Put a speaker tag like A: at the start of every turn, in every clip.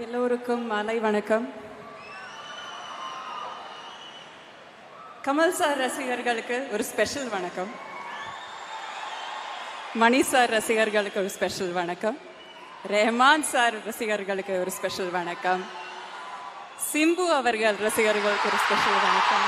A: எல்லோருக்கும் மாலை வணக்கம். கமல் சார் ரசிகர்களுக்கு ஒரு ஸ்பெஷல் வணக்கம். மணி சார் ரசிகர்களுக்கு ஒரு ஸ்பெஷல் வணக்கம். ரஹ்மான் சார் ரசிகர்களுக்கு ஒரு ஸ்பெஷல் வணக்கம். சிம்பு அவர்கள் ரசிகர்களுக்கு ஒரு ஸ்பெஷல் வணக்கம்.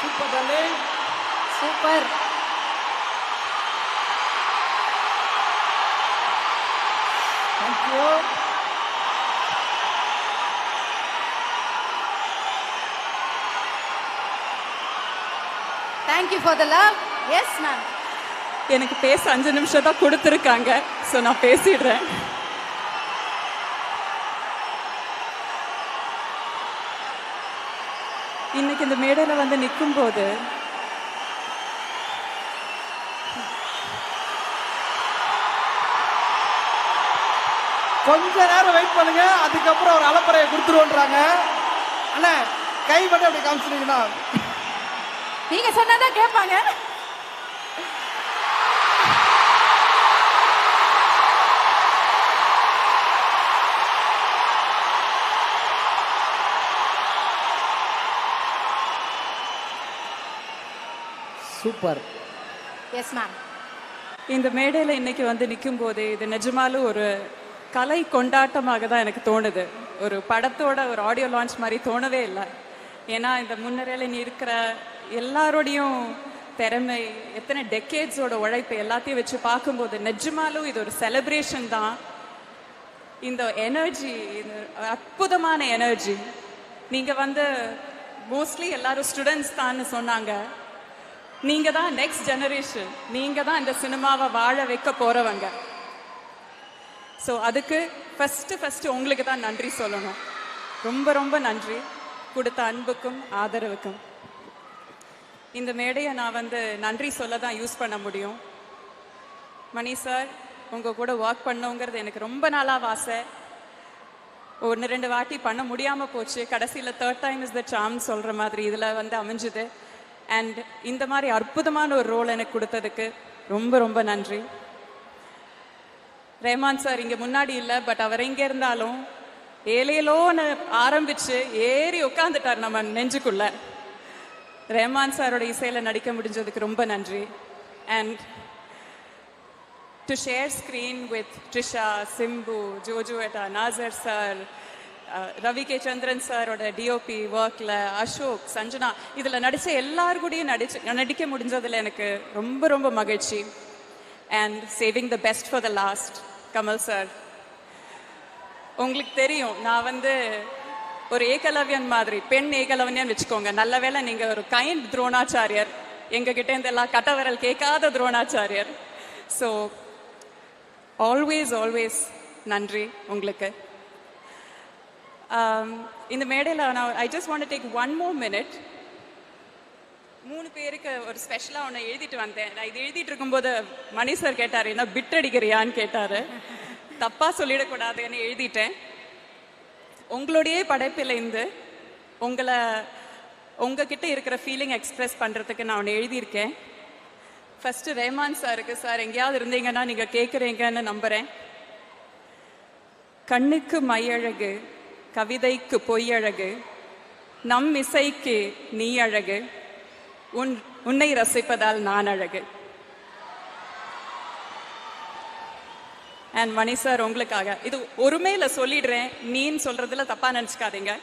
B: Super darling,
C: super.
B: Thank you.
C: Thank you for the love. Yes ma'am.
A: எனக்கு பேச 5 நிமிஷம் தான் கொடுத்துருக்காங்க. ஸோ நான் பேசிடுறேன். இன்னைக்கு இந்த மேடையில் வந்து நிற்கும் போது
B: கொஞ்ச நேரம் வெயிட் பண்ணுங்க, அதுக்கப்புறம் ஒரு அலப்பறையை கொடுத்துருவோன்றாங்க. அண்ணா கை மட்டும் அப்படி காமிச்சிருக்கீங்கன்னா
C: நீங்க சொன்னாதான் கேட்பாங்க.
B: சூப்பர்.
C: Yes ma'am.
A: இந்த மேடையில் இன்னைக்கு வந்து நிற்கும் போது இது நிஜமாலும் ஒரு கலை கொண்டாட்டமாக தான் எனக்கு தோணுது. ஒரு படத்தோட ஒரு ஆடியோ லான்ச் மாதிரி தோணவே இல்லை. ஏன்னா இந்த முன்னிலையில் இருக்கிற எல்லாரோடையும் திறமை, எத்தனை டெக்கேட்ஸோட உழைப்பு எல்லாத்தையும் வச்சு பார்க்கும்போது நிஜமாலும் இது ஒரு செலிப்ரேஷன் தான். இந்த எனர்ஜி, இந்த அற்புதமான எனர்ஜி. நீங்கள் வந்து மோஸ்ட்லி எல்லாரும் ஸ்டூடெண்ட்ஸ் தான் சொன்னாங்க. நீங்கள் தான் நெக்ஸ்ட் ஜெனரேஷன், நீங்கள் தான் இந்த சினிமாவை வாழ வைக்க போகிறவங்க. ஸோ அதுக்கு ஃபஸ்ட்டு உங்களுக்கு தான் நன்றி சொல்லணும். ரொம்ப ரொம்ப நன்றி கொடுத்த அன்புக்கும் ஆதரவுக்கும். இந்த மேடையை நான் வந்து நன்றி சொல்ல தான் யூஸ் பண்ண முடியும். மணி சார், உங்கள் கூட ஒர்க் பண்ணோங்கிறது எனக்கு ரொம்ப நாளாக ஆசை. 1-2 வாட்டி பண்ண முடியாமல் போச்சு. கடைசியில் 3rd time is the charm சொல்கிற மாதிரி இதில் வந்து அமைஞ்சுது. அண்ட் இந்த மாதிரி அற்புதமான ஒரு ரோல் எனக்கு கொடுத்ததுக்கு ரொம்ப ரொம்ப நன்றி. ரஹ்மான் சார் இங்கே முன்னாடி இல்லை, பட் அவர் எங்கே இருந்தாலும் ஏலேலோன்னு ஆரம்பித்து ஏறி உட்காந்துட்டார் நம்ம நெஞ்சுக்குள்ள. ரஹ்மான் சாரோட இசையில் நடிக்க முடிஞ்சதுக்கு ரொம்ப நன்றி. And to share screen with Trisha, Simbu, ஜோஜுவேட்டா, நாசர் சார், ரவி கே சந்திரன் சாரோட டிஓபி ஒர்க்கில், அசோக், சஞ்சனா, இதில் நடித்த எல்லாருக்கூடையும் நடிக்க முடிஞ்சதில் எனக்கு ரொம்ப ரொம்ப மகிழ்ச்சி. And saving the best for the last, Kamal sir. உங்களுக்கு தெரியும், நான் வந்து ஒரு ஏகலவ்யன் மாதிரி, பெண் ஏகலவ்யன் வச்சுக்கோங்க. நல்ல வேளை நீங்கள் ஒரு கைண்ட் துரோணாச்சாரியர், எங்ககிட்ட இந்த எல்லாம் கட்டவரல் கேட்காத துரோணாச்சாரியர். ஸோ ஆல்வேஸ் நன்றி உங்களுக்கு. இந்த மேடையில் நான் I just want to take 1 more minute. 3 பேருக்கு ஒரு ஸ்பெஷலாக ஒன்று எழுதிட்டு வந்தேன். நான் இது எழுதிட்டு இருக்கும்போது மணி சார் கேட்டார், என்ன பிட் அடிக்கிறியான்னு கேட்டார். தப்பாக சொல்லிடக்கூடாதுன்னு எழுதிட்டேன். உங்களுடைய படைப்பிலேருந்து உங்ககிட்ட இருக்கிற ஃபீலிங் எக்ஸ்ப்ரெஸ் பண்ணுறதுக்கு நான் ஒன்று எழுதியிருக்கேன். ஃபஸ்ட்டு ரஹ்மான் சாருக்கு, சார் எங்கேயாவது இருந்தீங்கன்னா நீங்கள் கேட்குறீங்கன்னு நம்புகிறேன். கண்ணுக்கு மையழகு, கவிதைக்கு பொய்யழகு, நம் இசைக்கு நீ அழகு, உன்னை ரசிப்பதால் நான் அழகு. அண்ட் மணி சார், உங்களுக்காக இது ஒருமையில சொல்லிடுறேன், நீன்னு சொல்றதுல தப்பா நினைச்சுக்காதீங்க.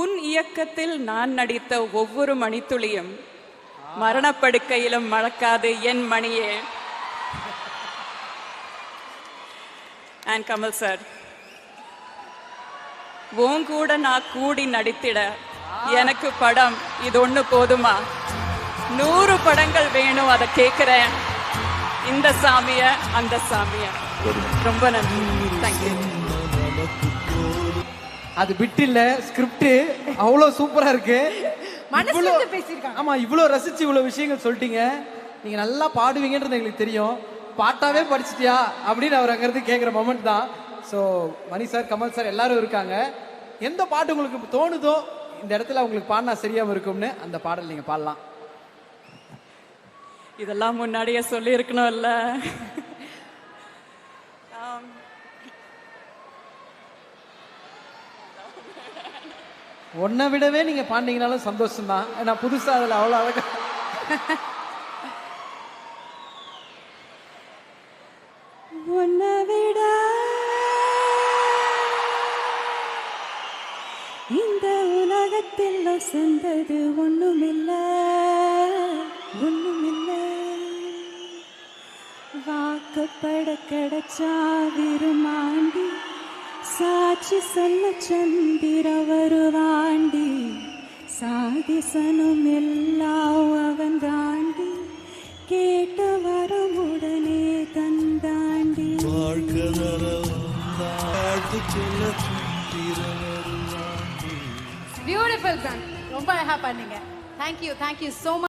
A: உன் இயக்கத்தில் நான் நடித்த ஒவ்வொரு மணித்துளியும் மரணப்படுக்கையிலும் மறக்காது என் மணியே. அண்ட் கமல் சார், உன் கூட நான் கூடி நடித்திட எனக்கு படம் இது ஒண்ணு போதுமா? 100 படங்கள் வேணும், அதை கேட்கிறேன். இந்த சாமிய அந்த சாமிய. ரொம்ப நன்றி. தேங்க்யூ.
B: அது பிட் இல்ல, ஸ்கிரிப்ட். அவ்வளோ சூப்பரா இருக்கு.
C: மனசுல பேசியிருக்காங்க.
B: ஆமா, இவ்வளோ ரசிச்சு இவ்வளோ விஷயங்கள் சொல்லிட்டீங்க. நீங்க நல்லா பாடுவீங்கன்றது எங்களுக்கு தெரியும். பாட்டாவே படிச்சிட்டியா அப்படின்னு அவர் அங்கிருந்து கேட்குற மொமெண்ட் தான். ஸோ மணி சார், கமல் சார் எல்லாரும் இருக்காங்க. எந்த பாட்டு உங்களுக்கு தோணுதோ இந்த இடத்துல உங்களுக்கு பாடினா சரியாக இருக்கும்னு அந்த பாடல் நீங்கள் பாடலாம்.
A: இதெல்லாம் முன்னாடியே சொல்லி இருக்கணும்ல.
B: ஒன்றை விடவே நீங்கள் பாண்டிங்கனாலும் சந்தோஷம் தான். ஏன்னா புதுசாக அதில் அவ்வளோ அழகா
A: உன்னை விட இந்த உலகத்தில் சென்றது ஒண்ணுமில்ல, ஒண்ணுமில்ல. வாக்கப்பட கிடைச்சா விருமாண்டி, சாட்சி சொல்ல சந்திர வருவாண்டி, சாதிசனும் எல்லாம் அவன் தாண்டி, கேட்ட வரமுடனே தந்தாண்டி.
C: Beautiful song. ரொம்ப அழகா பண்ணீங்க. Thank you so much.